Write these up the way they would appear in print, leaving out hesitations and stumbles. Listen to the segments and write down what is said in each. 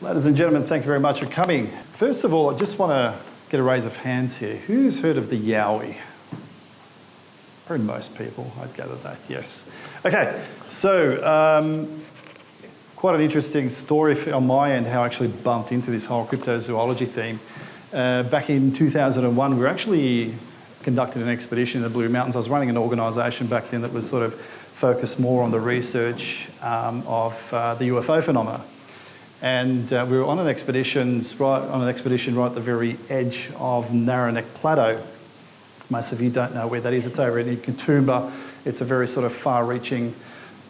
Ladies and gentlemen, thank you very much for coming. First of all, I just want to get a raise of hands here. Who's heard of the Yowie? Probably most people, I'd gather that, yes. Okay, so quite an interesting story on my end, how I actually bumped into this whole cryptozoology theme. Back in 2001, we were actually conducting an expedition in the Blue Mountains. I was running an organisation back then that was sort of focused more on the research of the UFO phenomena. And we were on an expedition right at the very edge of Narrow-neck Plateau. Most of you don't know where that is. It's over in Katoomba. It's a very sort of far-reaching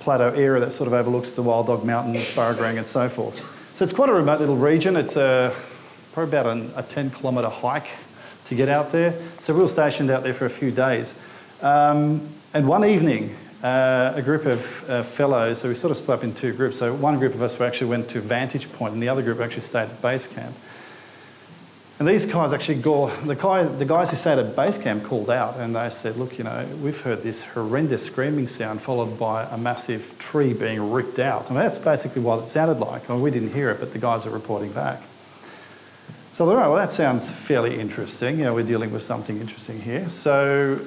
plateau area that sort of overlooks the Wild Dog Mountains, Burragong and so forth. So it's quite a remote little region. It's probably about a 10-kilometre hike to get out there. So we were stationed out there for a few days. And one evening, a group of fellows, so we sort of split up in two groups. So one group of us actually went to Vantage Point and the other group actually stayed at base camp. And these guys actually the guys who stayed at base camp called out and they said, look, you know, we've heard this horrendous screaming sound followed by a massive tree being ripped out. And that's basically what it sounded like. Well, we didn't hear it, but the guys are reporting back. So, all right, well, that sounds fairly interesting. You know, we're dealing with something interesting here. So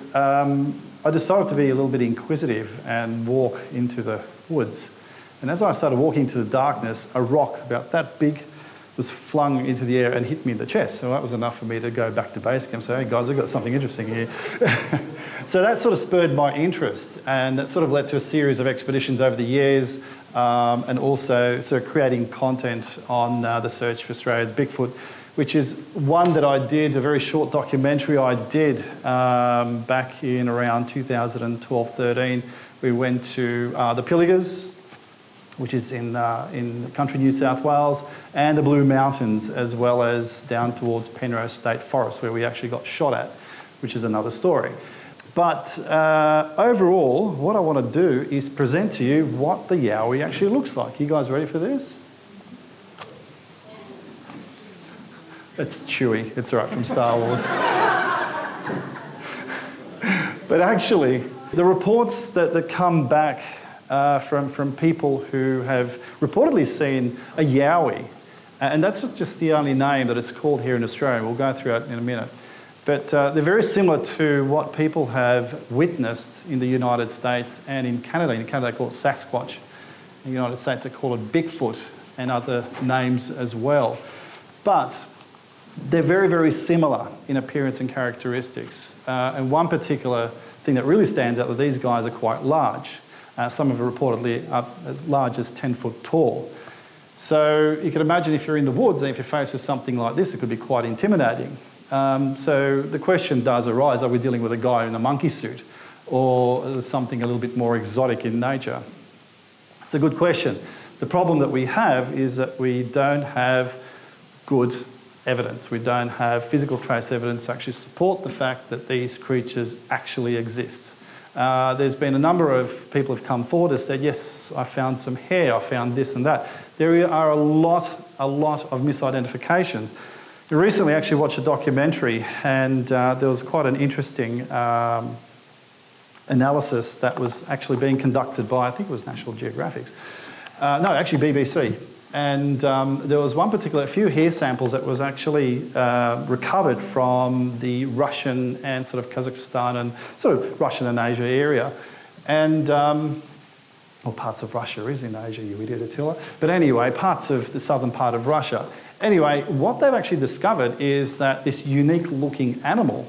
I decided to be a little bit inquisitive and walk into the woods. And as I started walking into the darkness, a rock about that big was flung into the air and hit me in the chest. So that was enough for me to go back to base camp and say, hey guys, we've got something interesting here. So that sort of spurred my interest and it sort of led to a series of expeditions over the years and also sort of creating content on the search for Australia's Bigfoot, which is one that I did, a very short documentary I did back in around 2012-13. We went to the Pilligers, which is in country New South Wales, and the Blue Mountains, as well as down towards Penrose State Forest, where we actually got shot at, which is another story. But overall, what I want to do is present to you what the Yowie actually looks like. You guys ready for this? It's Chewie, it's all right, from Star Wars. But actually, the reports that come back from people who have reportedly seen a Yowie, and that's not just the only name that it's called here in Australia. We'll go through it in a minute. But they're very similar to what people have witnessed in the United States and in Canada. In Canada, they call it Sasquatch. In the United States, they call it Bigfoot and other names as well. But they're very, very similar in appearance and characteristics. And one particular thing that really stands out, that these guys are quite large. Some of them are reportedly up as large as 10 foot tall. So you can imagine if you're in the woods and if you're faced with something like this, it could be quite intimidating. So the question does arise, are we dealing with a guy in a monkey suit or something a little bit more exotic in nature? It's a good question. The problem that we have is that we don't have good evidence. We don't have physical trace evidence to actually support the fact that these creatures actually exist. There's been a number of people who've come forward and said, yes, I found some hair, I found this and that. There are a lot of misidentifications. We recently actually watched a documentary and there was quite an interesting analysis that was actually being conducted by, I think it was National Geographic. No, actually BBC. And there was one particular, a few hair samples that was actually recovered from the Russian and sort of Kazakhstan and sort of Russian and Asia area. And, well, parts of Russia is in Asia, you idiot, Attila. But anyway, parts of the southern part of Russia. Anyway, what they've actually discovered is that this unique looking animal,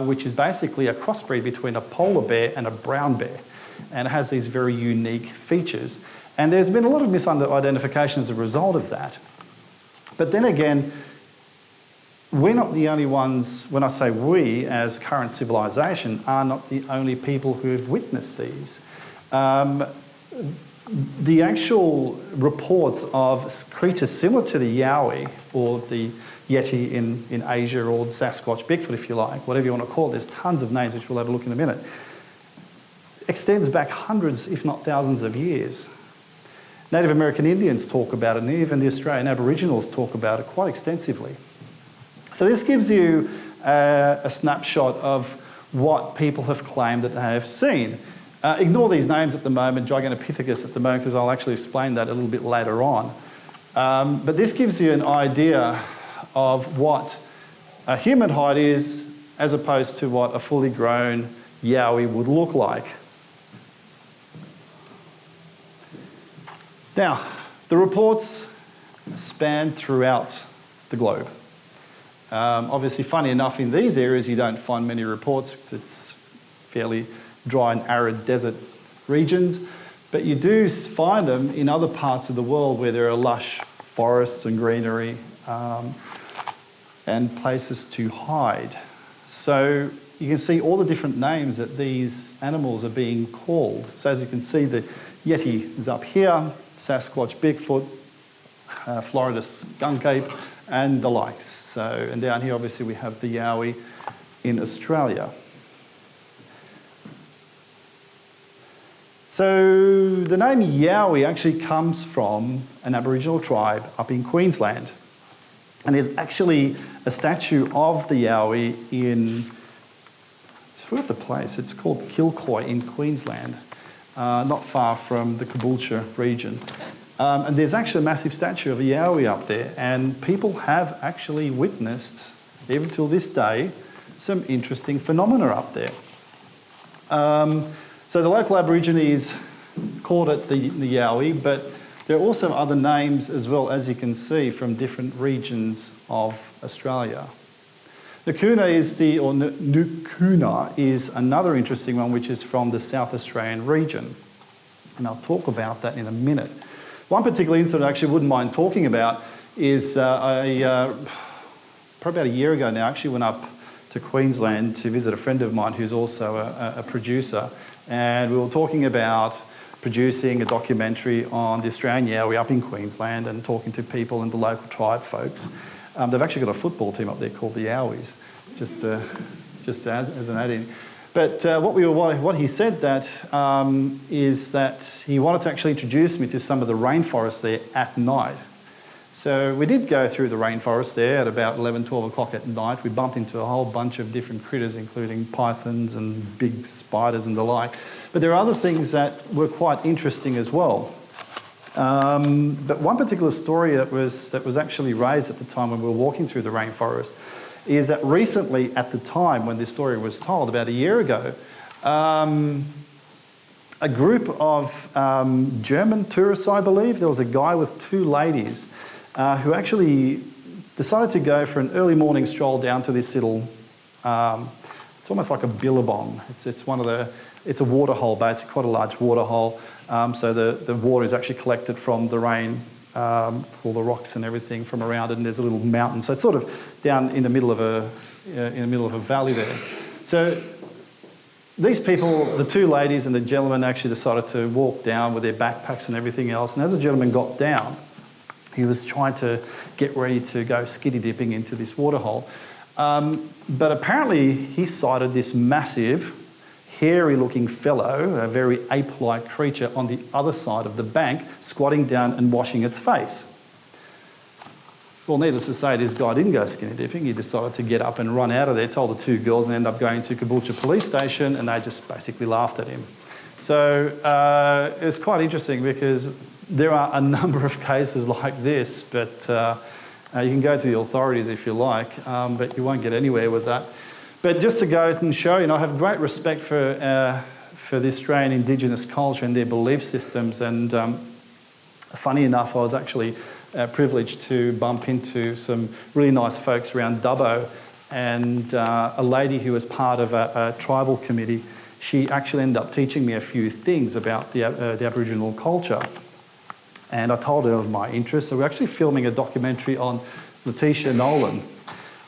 which is basically a crossbreed between a polar bear and a brown bear, and it has these very unique features. And there's been a lot of misidentification as a result of that. But then again, we're not the only ones, when I say we as current civilization, are not the only people who have witnessed these. The actual reports of creatures similar to the Yowie or the Yeti in Asia or the Sasquatch, Bigfoot if you like, whatever you want to call it, there's tons of names which we'll have a look in a minute, extends back hundreds if not thousands of years. Native American Indians talk about it, and even the Australian Aboriginals talk about it quite extensively. So this gives you a snapshot of what people have claimed that they have seen. Ignore these names at the moment, Gigantopithecus at the moment, because I'll actually explain that a little bit later on. But this gives you an idea of what a human height is as opposed to what a fully grown Yowie would look like. Now, the reports span throughout the globe. Obviously, funny enough, in these areas you don't find many reports. It's fairly dry and arid desert regions, but you do find them in other parts of the world where there are lush forests and greenery and places to hide. So you can see all the different names that these animals are being called. So as you can see, the Yeti is up here, Sasquatch, Bigfoot, Florida skunk ape, and the likes. So, and down here, obviously, we have the Yowie in Australia. So the name Yowie actually comes from an Aboriginal tribe up in Queensland. And there's actually a statue of the Yowie in, I forgot the place, it's called Kilcoy in Queensland, not far from the Caboolture region. And there's actually a massive statue of a Yowie up there, and people have actually witnessed, even till this day, some interesting phenomena up there. So the local Aborigines called it the Yowie, but there are also other names as well, as you can see, from different regions of Australia. Nukuna is another interesting one, which is from the South Australian region. And I'll talk about that in a minute. One particular incident I actually wouldn't mind talking about is probably about a year ago now, I actually went up to Queensland to visit a friend of mine who's also a producer. And we were talking about producing a documentary on the Australian Yowie up in Queensland and talking to people and the local tribe folks. They've actually got a football team up there called the Yowies, just as an add-in. But what he said that is that he wanted to actually introduce me to some of the rainforests there at night. So we did go through the rainforest there at about 11, 12 o'clock at night. We bumped into a whole bunch of different critters, including pythons and big spiders and the like. But there are other things that were quite interesting as well. But one particular story that was actually raised at the time when we were walking through the rainforest is that recently, at the time when this story was told, about a year ago, a group of German tourists, I believe, there was a guy with two ladies who actually decided to go for an early morning stroll down to this little, it's almost like a billabong. It's a water hole, basically, quite a large water hole. So the water is actually collected from the rain, all the rocks and everything from around it, and there's a little mountain. So it's sort of down in the middle of a valley there. So these people, the two ladies and the gentleman, actually decided to walk down with their backpacks and everything else. And as the gentleman got down, he was trying to get ready to go skiddy dipping into this water hole. But apparently he sighted this massive, hairy-looking fellow, a very ape-like creature on the other side of the bank, squatting down and washing its face. Well, needless to say, this guy didn't go skinny dipping. He decided to get up and run out of there, told the two girls, and ended up going to Caboolture police station, and they just basically laughed at him. So it was quite interesting because there are a number of cases like this, but you can go to the authorities if you like, but you won't get anywhere with that. But just to go and show you, I have great respect for the Australian Indigenous culture and their belief systems. And funny enough, I was actually privileged to bump into some really nice folks around Dubbo, and a lady who was part of a tribal committee. She actually ended up teaching me a few things about the Aboriginal culture. And I told her of my interest. So we're actually filming a documentary on Latisha Nolan.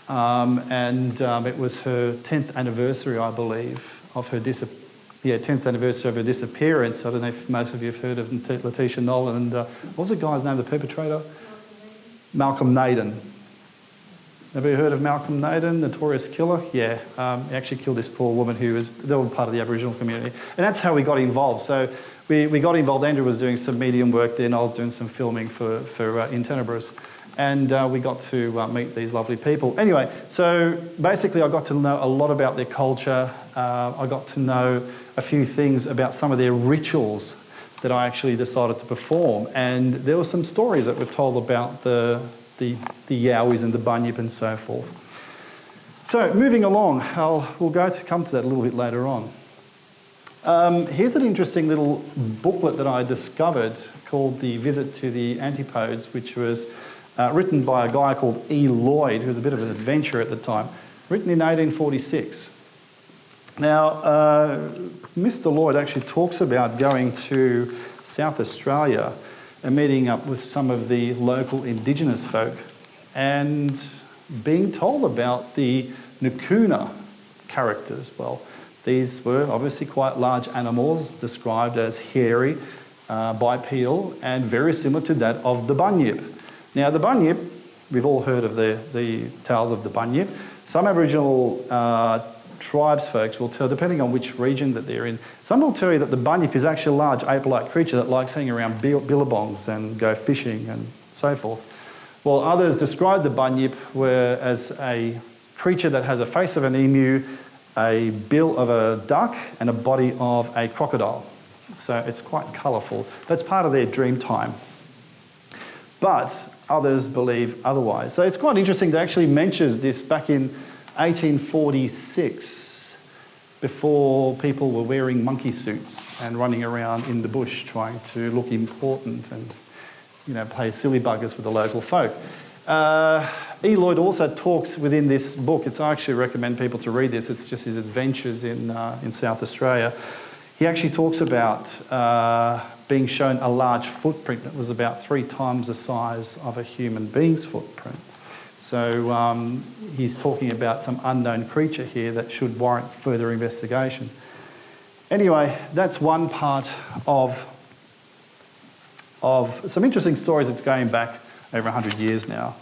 It was her 10th anniversary, I believe, of her 10th anniversary of her disappearance. I don't know if most of you have heard of Latisha Nolan. And what was the guy's name, the perpetrator? Malcolm Naden. Have you heard of Malcolm Naden, notorious killer? Yeah, he actually killed this poor woman they were part of the Aboriginal community. And that's how we got involved. So we got involved. Andrew was doing some medium work there, and I was doing some filming for in Tenebris. And we got to meet these lovely people. Anyway, so basically I got to know a lot about their culture. I got to know a few things about some of their rituals that I actually decided to perform. And there were some stories that were told about the Yowies and the Bunyip and so forth. So moving along, we'll come to that a little bit later on. Here's an interesting little booklet that I discovered called The Visit to the Antipodes, which was written by a guy called E. Lloyd, who was a bit of an adventurer at the time, written in 1846. Now, Mr. Lloyd actually talks about going to South Australia and meeting up with some of the local Indigenous folk and being told about the Nakuna characters. Well, these were obviously quite large animals described as hairy, bipedal, and very similar to that of the Bunyip. Now, the Bunyip, we've all heard of the tales of the Bunyip. Some Aboriginal tribes folks will tell, depending on which region that they're in, some will tell you that the Bunyip is actually a large ape-like creature that likes hanging around billabongs and go fishing and so forth. While others describe the Bunyip as a creature that has a face of an emu, a bill of a duck, and a body of a crocodile. So it's quite colourful. That's part of their dream time. But others believe otherwise. So it's quite interesting that actually mentions this back in 1846, before people were wearing monkey suits and running around in the bush trying to look important and, play silly buggers for the local folk. E. Lloyd also talks within this book, I actually recommend people to read this, it's just his adventures in South Australia. He actually talks about being shown a large footprint that was about 3 times the size of a human being's footprint. So he's talking about some unknown creature here that should warrant further investigations. Anyway, that's one part of some interesting stories that's going back over 100 years now.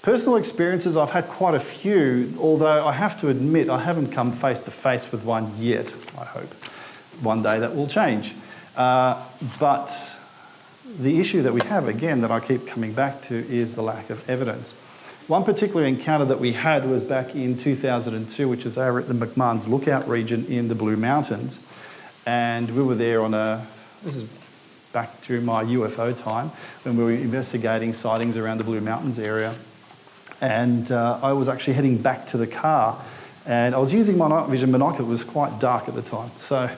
Personal experiences, I've had quite a few, although I have to admit I haven't come face to face with one yet. I hope one day that will change. But the issue that we have, again, that I keep coming back to is the lack of evidence. One particular encounter that we had was back in 2002, which is over at the McMahon's Lookout region in the Blue Mountains. And we were there this is back during my UFO time, when we were investigating sightings around the Blue Mountains area. And I was actually heading back to the car, and I was using my night vision binocular. It was quite dark at the time. So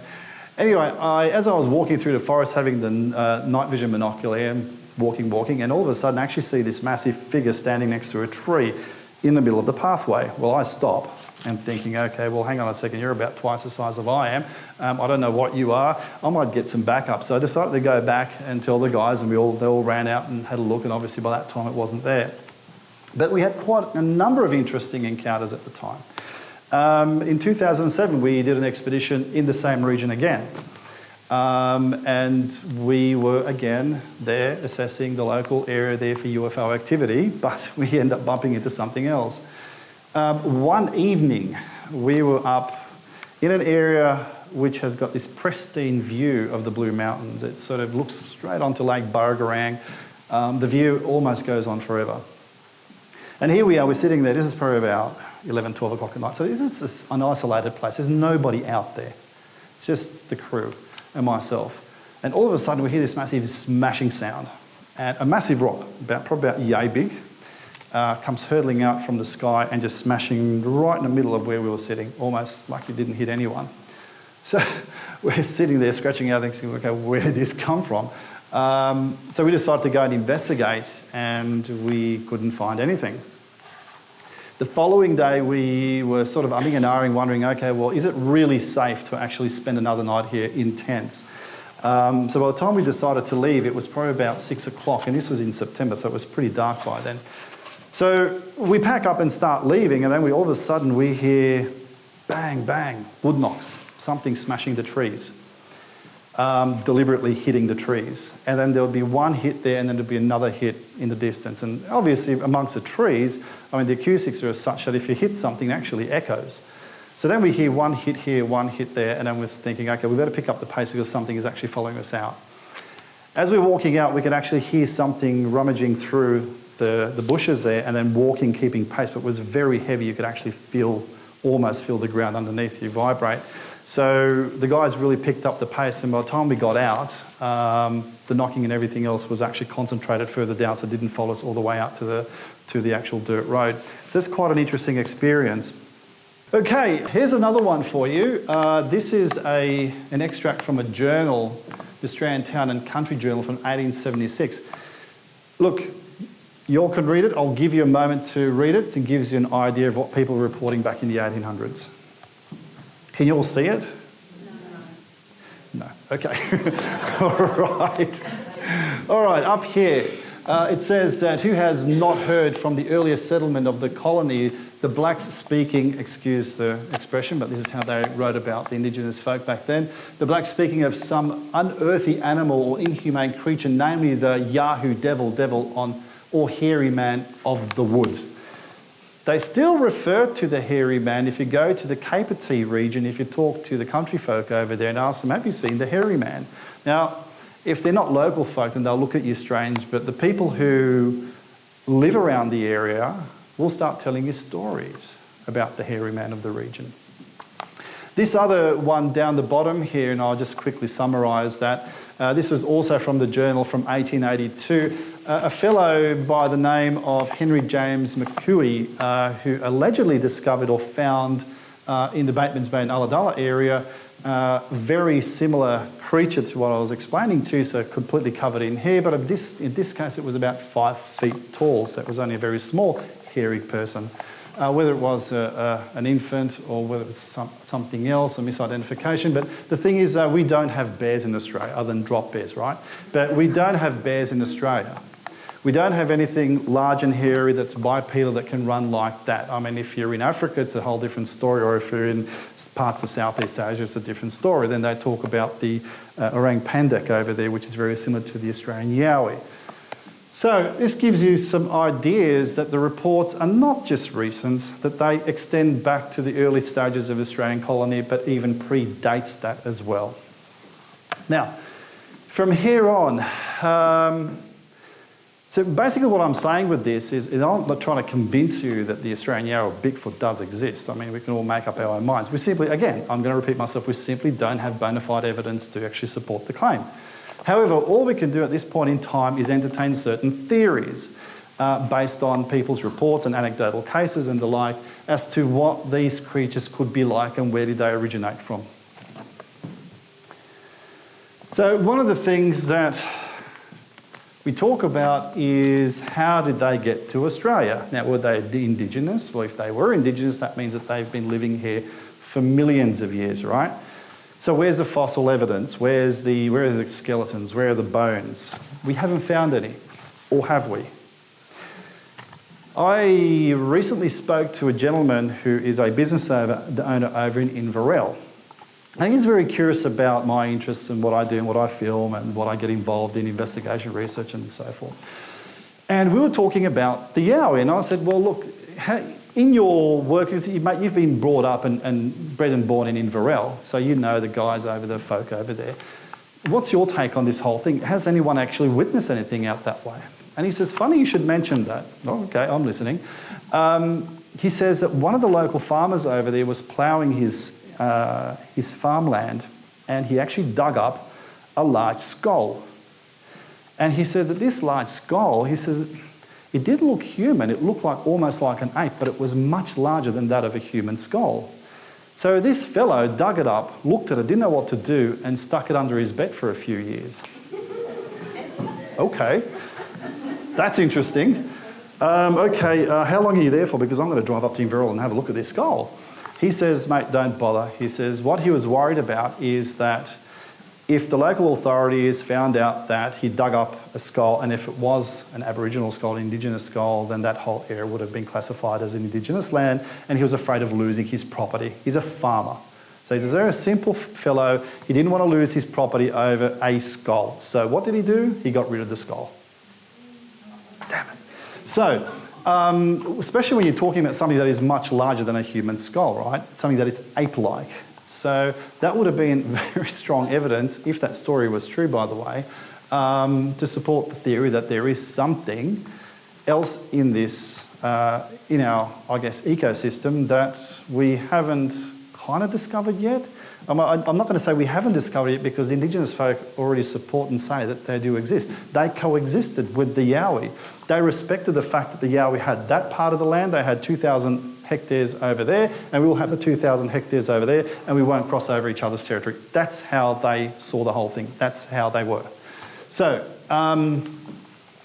anyway, as I was walking through the forest having the night vision binocular, walking, and all of a sudden I actually see this massive figure standing next to a tree in the middle of the pathway. Well, I stop and thinking, okay, well, hang on a second, you're about twice the size of I am. I don't know what you are. I might get some backup. So I decided to go back and tell the guys, and they all ran out and had a look, and obviously by that time it wasn't there. But we had quite a number of interesting encounters at the time. In 2007, we did an expedition in the same region again. And we were, again, there assessing the local area there for UFO activity, but we ended up bumping into something else. One evening, we were up in an area which has got this pristine view of the Blue Mountains. It sort of looks straight onto Lake Burragarang. The view almost goes on forever. And here we are, we're sitting there. This is probably about 11, 12 o'clock at night. So this is an isolated place. There's nobody out there. It's just the crew and myself. And all of a sudden we hear this massive smashing sound. And a massive rock, probably about yay big, comes hurtling out from the sky and just smashing right in the middle of where we were sitting, almost like it didn't hit anyone. So we're sitting there scratching our heads thinking, okay, where did this come from? So we decided to go and investigate, and we couldn't find anything. The following day, we were sort of umming and ahhing, wondering, okay, well, is it really safe to actually spend another night here in tents? So by the time we decided to leave, it was probably about 6 o'clock, and this was in September, so it was pretty dark by then. So we pack up and start leaving, and then all of a sudden we hear bang, bang, wood knocks, something smashing the trees. Deliberately hitting the trees. And then there would be one hit there, and then there'd be another hit in the distance. And obviously amongst the trees, I mean, the acoustics are such that if you hit something, it actually echoes. So then we hear one hit here, one hit there, and then we're thinking, okay, we better pick up the pace because something is actually following us out. As we're walking out, we could actually hear something rummaging through the bushes there and then walking, keeping pace, but it was very heavy. You could actually feel almost feel the ground underneath you vibrate. So the guys really picked up the pace, and by the time we got out, the knocking and everything else was actually concentrated further down, so it didn't follow us all the way out to the actual dirt road. So it's quite an interesting experience. Okay, here's another one for you. This is an extract from a journal, the Australian Town and Country Journal from 1876. Look, you all can read it. I'll give you a moment to read it. It gives you an idea of what people were reporting back in the 1800s. Can you all see it? No. Okay. All right. All right, up here. It says that who has not heard from the earliest settlement of the colony, the blacks speaking, excuse the expression, but this is how they wrote about the Indigenous folk back then, the blacks speaking of some unearthly animal or inhumane creature, namely the Yahoo devil or hairy man of the woods. They still refer to the hairy man. If you go to the Kapiti region, if you talk to the country folk over there and ask them, have you seen the hairy man? Now, if they're not local folk, then they'll look at you strange, but the people who live around the area will start telling you stories about the hairy man of the region. This other one down the bottom here, and I'll just quickly summarise that. This was also from the journal from 1882. A fellow by the name of Henry James McCooey, who allegedly discovered or found in the Bateman's Bay and Ulladulla area very similar creature to what I was explaining to you, so completely covered in hair, but in this case it was about 5 feet tall, so it was only a very small hairy person. Whether it was an infant or whether it was something else, a misidentification. But the thing is, we don't have bears in Australia, other than drop bears, right? But we don't have bears in Australia. We don't have anything large and hairy that's bipedal that can run like that. I mean, if you're in Africa, it's a whole different story, or if you're in parts of Southeast Asia, it's a different story. Then they talk about the orang pendek over there, which is very similar to the Australian Yowie. So this gives you some ideas that the reports are not just recent, that they extend back to the early stages of Australian colony, but even predates that as well. Now, from here on, so basically what I'm saying with this is I'm not trying to convince you that the Australian Yowie or Bigfoot does exist. I mean, we can all make up our own minds. We simply, again, I'm going to repeat myself, we simply don't have bona fide evidence to actually support the claim. However, all we can do at this point in time is entertain certain theories based on people's reports and anecdotal cases and the like as to what these creatures could be like and where did they originate from. So one of the things that we talk about is how did they get to Australia? Now, were they indigenous? Well, if they were indigenous, that means that they've been living here for millions of years, right? So where's the fossil evidence? Where are the skeletons? Where are the bones? We haven't found any, or have we? I recently spoke to a gentleman who is a business owner over in Inverell. And he's very curious about my interests and what I do and what I film and what I get involved in investigation research and so forth. And we were talking about the Yowie, and I said, well, look, in your work, you've been brought up and bred and born in Inverell, so you know the guys over the folk over there. What's your take on this whole thing? Has anyone actually witnessed anything out that way? And he says, funny you should mention that. Oh, okay, I'm listening. He says that one of the local farmers over there was ploughing his farmland, and he actually dug up a large skull. And he says that this large skull, he says, it didn't look human. It looked almost like an ape, but it was much larger than that of a human skull. So this fellow dug it up, looked at it, didn't know what to do, and stuck it under his bed for a few years. Okay, that's interesting. Okay, how long are you there for? Because I'm going to drive up to Inverell and have a look at this skull. He says, mate, don't bother. He says what he was worried about is that if the local authorities found out that he dug up a skull, and if it was an Aboriginal skull, an Indigenous skull, then that whole area would have been classified as an Indigenous land, and he was afraid of losing his property. He's a farmer. So he's a very simple fellow. He didn't want to lose his property over a skull. So what did he do? He got rid of the skull. Damn it. So, especially when you're talking about something that is much larger than a human skull, right? Something that is ape-like. So that would have been very strong evidence, if that story was true, by the way, to support the theory that there is something else in this in our, I guess, ecosystem that we haven't kind of discovered yet. I'm not going to say we haven't discovered it because Indigenous folk already support and say that they do exist. They coexisted with the Yowie. They respected the fact that the Yowie had that part of the land. They had 2,000 hectares over there, and we will have the 2,000 hectares over there, and we won't cross over each other's territory. That's how they saw the whole thing. That's how they were. So,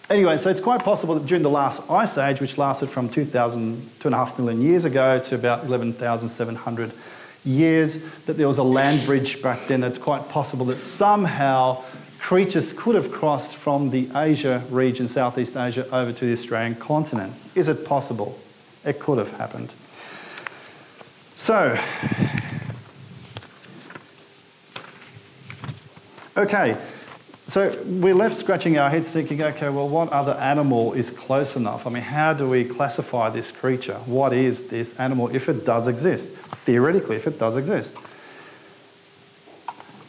anyway, so it's quite possible that during the last ice age, which lasted from 2.5 million years ago to about 11,700 years, that there was a land bridge back then. That's quite possible that somehow creatures could have crossed from the Asia region, Southeast Asia, over to the Australian continent. Is it possible? It could have happened. So, okay, so we're left scratching our heads thinking, okay, well, what other animal is close enough? I mean, how do we classify this creature? What is this animal if it does exist? Theoretically, if it does exist.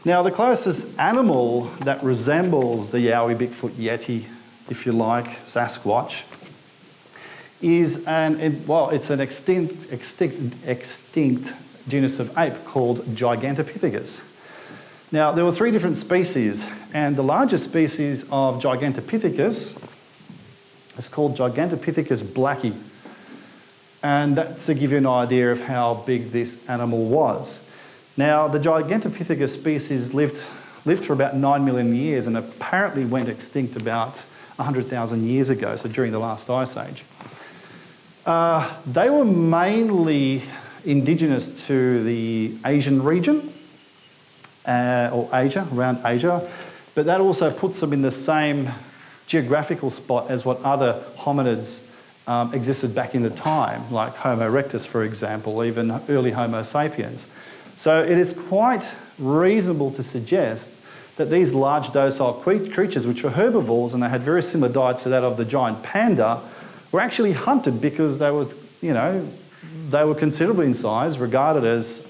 Now, the closest animal that resembles the Yowie, Bigfoot, Yeti, if you like, Sasquatch, is it's an extinct genus of ape called Gigantopithecus. Now, there were 3 different species, and the largest species of Gigantopithecus is called Gigantopithecus blacki. And that's to give you an idea of how big this animal was. Now, the Gigantopithecus species lived for about 9 million years and apparently went extinct about 100,000 years ago, so during the last ice age. They were mainly indigenous to the Asian region, or Asia, around Asia, but that also puts them in the same geographical spot as what other hominids existed back in the time, like Homo erectus, for example, even early Homo sapiens. So it is quite reasonable to suggest that these large docile creatures, which were herbivores and they had very similar diets to that of the giant panda, were actually hunted because they were, they were considerably in size, regarded as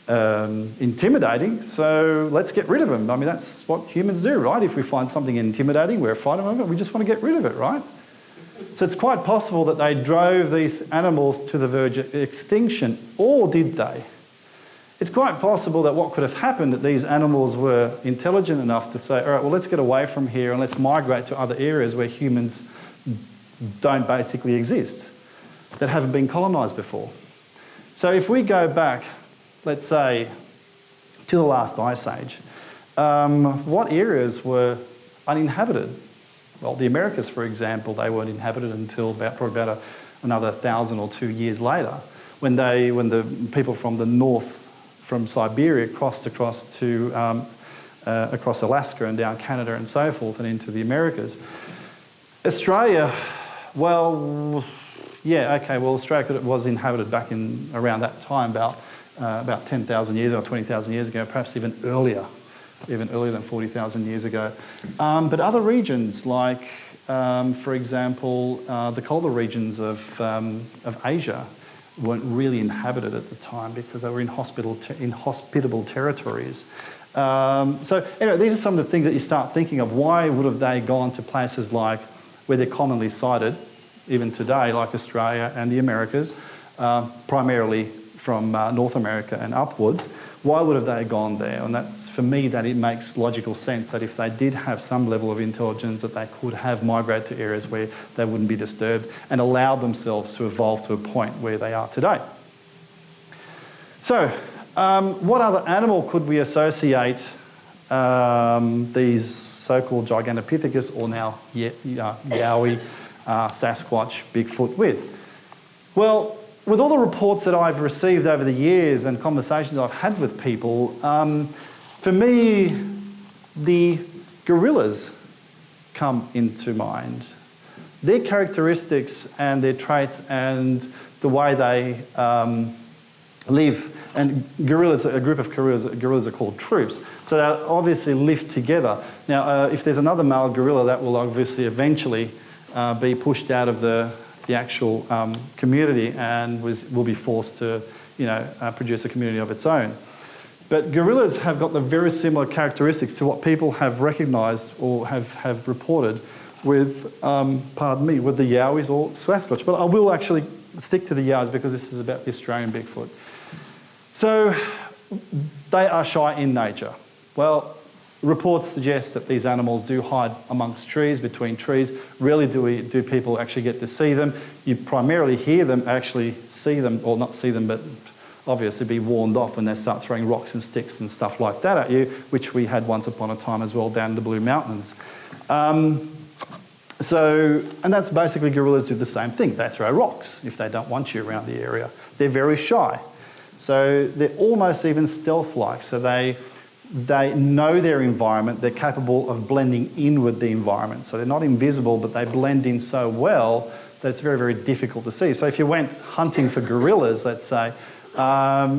intimidating, so let's get rid of them. I mean, that's what humans do, right? If we find something intimidating, we're frightened of it, we just want to get rid of it, right? So it's quite possible that they drove these animals to the verge of extinction, or did they? It's quite possible that what could have happened, that these animals were intelligent enough to say, all right, well, let's get away from here and let's migrate to other areas where humans don't basically exist, that haven't been colonised before. So if we go back, let's say, to the last ice age, what areas were uninhabited? Well, the Americas, for example, they weren't inhabited until probably about another 1,000 or 2 years later, when the people from the north, from Siberia, crossed across to across Alaska and down Canada and so forth and into the Americas. Australia, well, yeah, okay, well, Australia was inhabited back in around that time, about 10,000 years or 20,000 years ago, perhaps even earlier than 40,000 years ago. But other regions, like, for example, the colder regions of Asia, weren't really inhabited at the time because they were inhospitable territories. So anyway, these are some of the things that you start thinking of. Why would have they gone to places like where they're commonly sighted, even today, like Australia and the Americas, primarily from North America and upwards? Why would have they gone there? And that's, for me, that it makes logical sense that if they did have some level of intelligence, that they could have migrated to areas where they wouldn't be disturbed and allowed themselves to evolve to a point where they are today. So, what other animal could we associate these so-called Gigantopithecus, or now Yowie, Sasquatch, Bigfoot with? Well, with all the reports that I've received over the years and conversations I've had with people, for me, the gorillas come into mind. Their characteristics and their traits and the way they live, and gorillas, a group of gorillas are called troops, so they obviously live together. Now, if there's another male gorilla, that will obviously eventually be pushed out of the actual community and will be forced to, produce a community of its own. But gorillas have got the very similar characteristics to what people have recognised or have reported with, with the Yowies or Sasquatch. But I will actually stick to the Yowies because this is about the Australian Bigfoot. So they are shy in nature. Well, reports suggest that these animals do hide amongst trees, between trees. Rarely do people actually get to see them. You primarily hear them, actually see them, or not see them, but obviously be warned off when they start throwing rocks and sticks and stuff like that at you, which we had once upon a time as well down in the Blue Mountains. And that's basically gorillas do the same thing. They throw rocks if they don't want you around the area. They're very shy. So they're almost even stealth-like. So they know their environment. They're capable of blending in with the environment. So they're not invisible, but they blend in so well that it's very, very difficult to see. So if you went hunting for gorillas, let's say,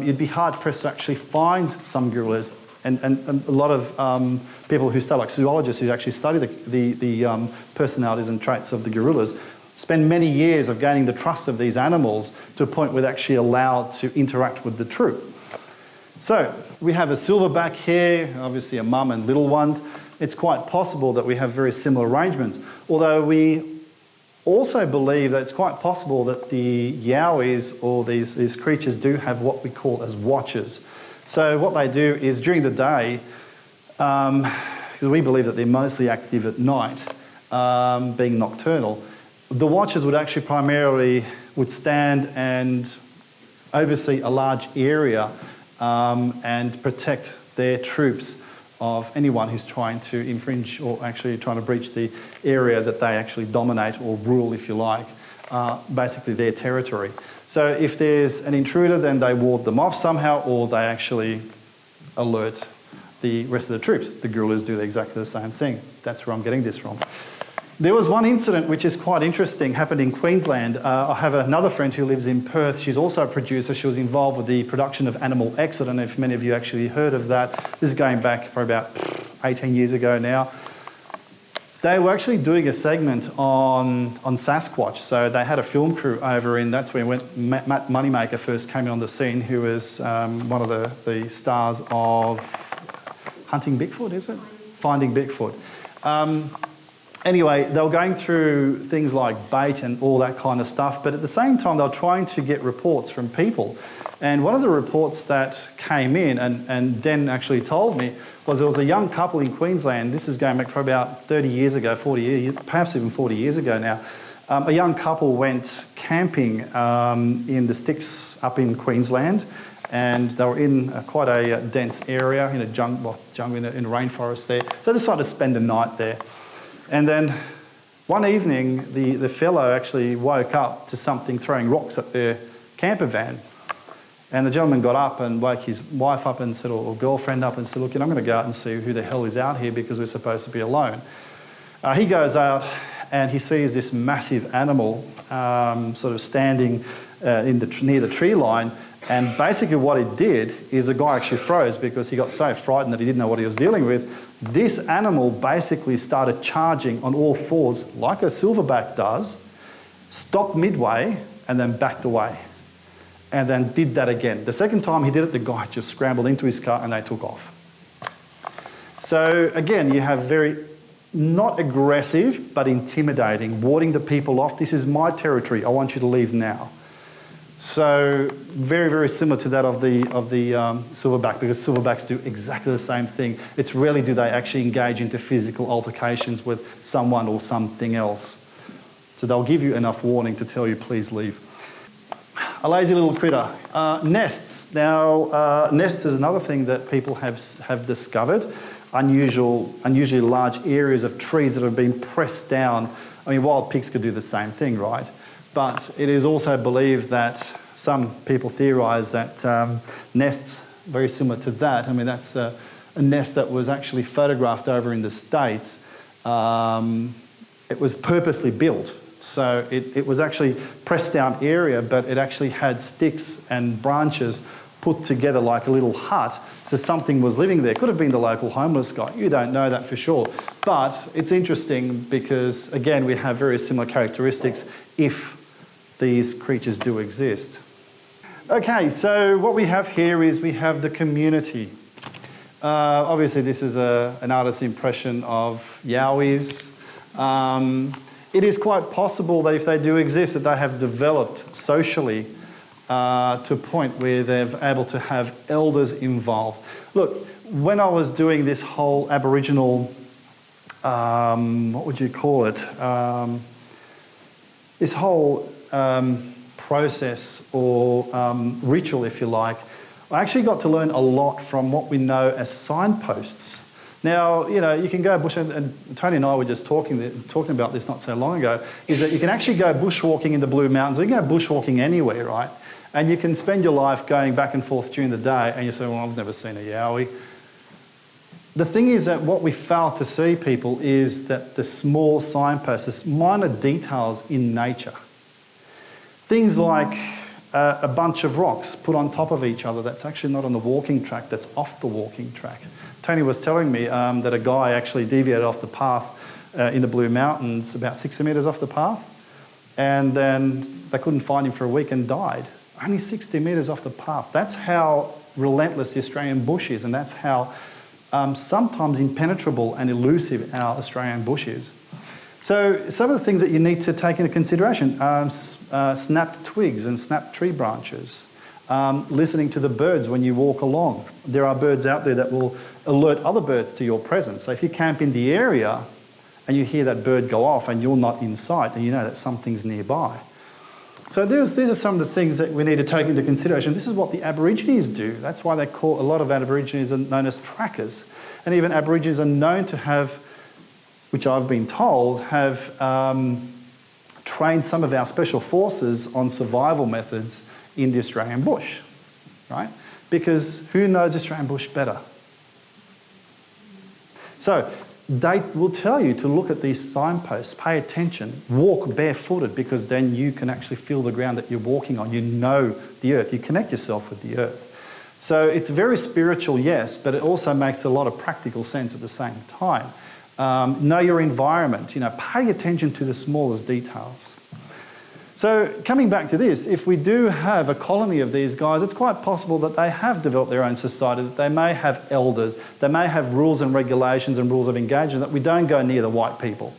you'd be hard-pressed to actually find some gorillas. And a lot of people who study, like zoologists who actually study the personalities and traits of the gorillas, spend many years of gaining the trust of these animals to a point where they're actually allowed to interact with the troop. So we have a silverback here, obviously a mum and little ones. It's quite possible that we have very similar arrangements, although we also believe that it's quite possible that the Yowies or these creatures do have what we call as watchers. So what they do is during the day, because we believe that they're mostly active at night, being nocturnal, the watchers would actually primarily would stand and oversee a large area and protect their troops of anyone who's trying to infringe or actually trying to breach the area that they actually dominate or rule, if you like, basically their territory. So if there's an intruder, then they ward them off somehow, or they actually alert the rest of the troops. The gorillas do exactly the same thing. That's where I'm getting this from. There was one incident which is quite interesting, happened in Queensland. I have another friend who lives in Perth. She's also a producer. She was involved with the production of Animal X. I don't know if many of you actually heard of that. This is going back for about 18 years ago now. They were actually doing a segment on Sasquatch. So they had a film crew over in, that's where Matt Moneymaker first came on the scene, who was one of the stars of Hunting Bigfoot, is it? Finding Bigfoot. Anyway, they were going through things like bait and all that kind of stuff, but at the same time, they were trying to get reports from people. And one of the reports that came in, and Den actually told me, was there was a young couple in Queensland. This is going back for about 30 years ago, 40 years, perhaps even 40 years ago now. A young couple went camping in the sticks up in Queensland, and they were in quite a dense area, in a jungle in a rainforest there. So they decided to spend the night there. And then one evening, the fellow actually woke up to something throwing rocks at their camper van. And the gentleman got up and woke his wife up and said, or girlfriend up and said, look, I'm going to go out and see who the hell is out here because we're supposed to be alone. He goes out and he sees this massive animal sort of standing near the tree line. And basically what it did is the guy actually froze because he got so frightened that he didn't know what he was dealing with. This animal basically started charging on all fours like a silverback does, stopped midway and then backed away. And then did that again. The second time he did it, the guy just scrambled into his car and they took off. So again, you have very, not aggressive, but intimidating, warding the people off. This is my territory. I want you to leave now. So very, very similar to that of the silverback, because silverbacks do exactly the same thing. It's rarely do they actually engage into physical altercations with someone or something else. So they'll give you enough warning to tell you, please leave. A lazy little critter. Nests. Now, nests is another thing that people have discovered. Unusually large areas of trees that have been pressed down. I mean, wild pigs could do the same thing, right? But it is also believed that some people theorise that nests, very similar to that, I mean, that's a nest that was actually photographed over in the States. It was purposely built. So it was actually pressed down area, but it actually had sticks and branches put together like a little hut. So something was living there. Could have been the local homeless guy. You don't know that for sure. But it's interesting because, again, we have very similar characteristics if these creatures do exist. Okay, so what we have here is we have the community. Obviously, this is an artist's impression of Yowies. It is quite possible that if they do exist, that they have developed socially to a point where they're able to have elders involved. Look, when I was doing this whole Aboriginal, what would you call it? This whole process or ritual, if you like, I actually got to learn a lot from what we know as signposts. Now, you know, you can go bush, and Tony and I were just talking about this not so long ago, is that you can actually go bushwalking in the Blue Mountains, or you can go bushwalking anywhere, right? And you can spend your life going back and forth during the day, and you say, well, I've never seen a Yowie. The thing is that what we fail to see, people, is that the small signposts, the minor details in nature, things like a bunch of rocks put on top of each other that's actually not on the walking track, that's off the walking track. Tony was telling me that a guy actually deviated off the path in the Blue Mountains, about 60 metres off the path, and then they couldn't find him for a week and died. Only 60 metres off the path. That's how relentless the Australian bush is, and that's how sometimes impenetrable and elusive our Australian bush is. So some of the things that you need to take into consideration, snapped twigs and snapped tree branches, listening to the birds when you walk along. There are birds out there that will alert other birds to your presence. So if you camp in the area and you hear that bird go off and you're not in sight, and you know that something's nearby. So these are some of the things that we need to take into consideration. This is what the Aborigines do. That's why they call a lot of Aborigines are known as trackers. And even Aborigines are known to have, which I've been told, have trained some of our special forces on survival methods in the Australian bush, right? Because who knows the Australian bush better? So they will tell you to look at these signposts, pay attention, walk barefooted, because then you can actually feel the ground that you're walking on. You know the earth, you connect yourself with the earth. So it's very spiritual, yes, but it also makes a lot of practical sense at the same time. Know your environment, you know, pay attention to the smallest details. So coming back to this, if we do have a colony of these guys, it's quite possible that they have developed their own society, that they may have elders, they may have rules and regulations and rules of engagement, that we don't go near the white people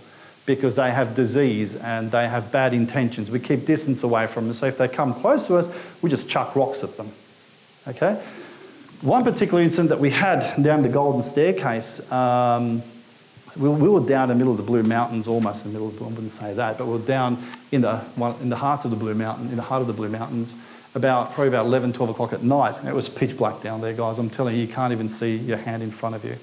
because they have disease and they have bad intentions. We keep distance away from them. So if they come close to us, we just chuck rocks at them, okay? One particular incident that we had down the Golden Staircase, we were down in the middle of the Blue Mountains, almost in the middle of the, I wouldn't say that, but we were down in the heart of the Blue Mountains, probably about 11, 12 o'clock at night. And it was pitch black down there, guys. I'm telling you, you can't even see your hand in front of you.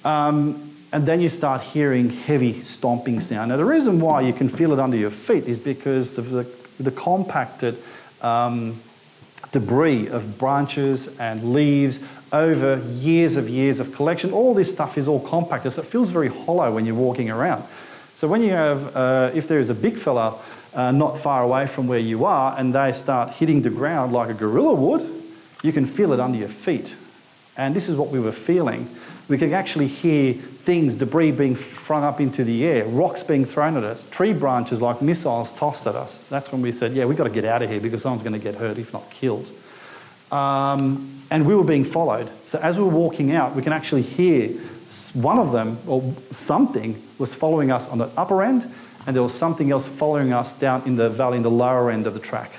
And then you start hearing heavy stomping sound. Now, the reason why you can feel it under your feet is because of the compacted debris of branches and leaves over years of collection. All this stuff is all compacted, so it feels very hollow when you're walking around. So when you have, if there is a big fella not far away from where you are and they start hitting the ground like a gorilla would, you can feel it under your feet. And this is what we were feeling. We could actually hear things, debris being flung up into the air, rocks being thrown at us, tree branches like missiles tossed at us. That's when we said, yeah, we've got to get out of here because someone's going to get hurt, if not killed. And we were being followed. So as we were walking out, we can actually hear one of them, or something, was following us on the upper end, and there was something else following us down in the valley, in the lower end of the track.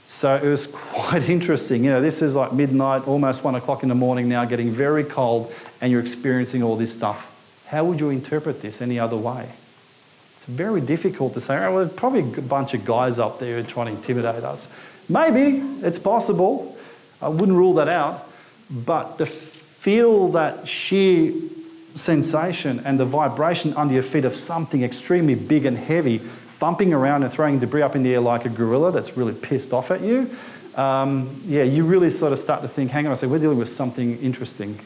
So it was quite interesting. You know, this is like midnight, almost 1 o'clock in the morning now, getting very cold, and you're experiencing all this stuff. How would you interpret this any other way? It's very difficult to say, oh, well, there's probably a bunch of guys up there trying to intimidate us. Maybe, it's possible. I wouldn't rule that out. But to feel that sheer sensation and the vibration under your feet of something extremely big and heavy thumping around and throwing debris up in the air like a gorilla that's really pissed off at you, yeah, you really sort of start to think, hang on a second, we're dealing with something interesting.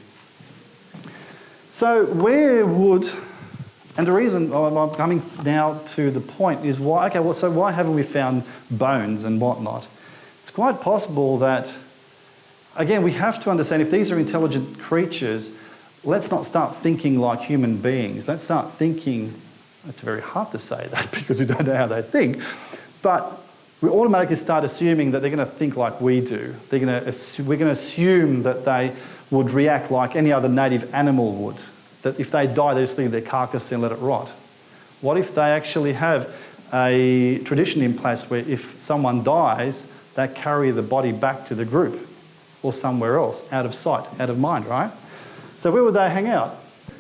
So where would, and the reason I'm coming now to the point is why, okay, well, so why haven't we found bones and whatnot? It's quite possible that, again, we have to understand if these are intelligent creatures, let's not start thinking like human beings. Let's start thinking, it's very hard to say that because we don't know how they think, but we automatically start assuming that they're going to think like we do. We're going to assume that they would react like any other native animal would. that if they die, they just leave their carcass and let it rot? What if they actually have a tradition in place where if someone dies, they carry the body back to the group or somewhere else, out of sight, out of mind, right? So where would they hang out?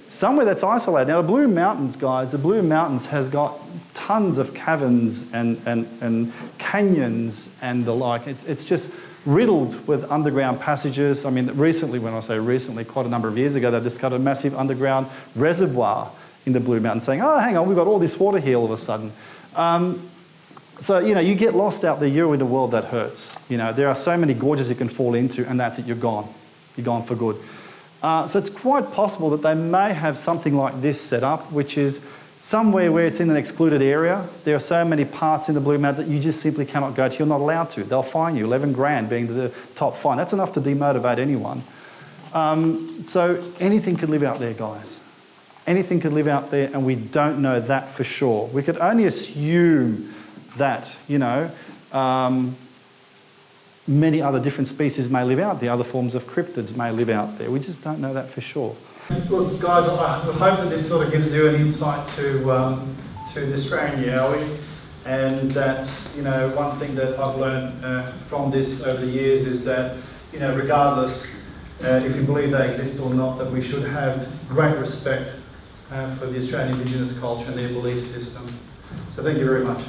Somewhere that's isolated. Now the Blue Mountains, guys, the Blue Mountains has got tons of caverns and canyons and the like. It's just riddled with underground passages. I mean, recently, when I say recently, quite a number of years ago, they discovered a massive underground reservoir in the Blue Mountains, saying, oh, hang on, we've got all this water here all of a sudden. So, you know, you get lost out there, you're in a world that hurts. You know, there are so many gorges you can fall into, and that's it, you're gone. You're gone for good. So it's quite possible that they may have something like this set up, which is somewhere where it's in an excluded area. There are so many parts in the Blue Mountains that you just simply cannot go to. You're not allowed to. They'll fine you, 11 grand being the top fine. That's enough to demotivate anyone. So anything could live out there, guys. Anything could live out there, and we don't know that for sure. We could only assume that, you know, many other different species may live out there. Other forms of cryptids may live out there. We just don't know that for sure. Look, guys, I hope that this sort of gives you an insight to the Australian Yowie, and that, you know, one thing that I've learned from this over the years is that, you know, regardless if you believe they exist or not, that we should have great respect for the Australian Indigenous culture and their belief system. So thank you very much.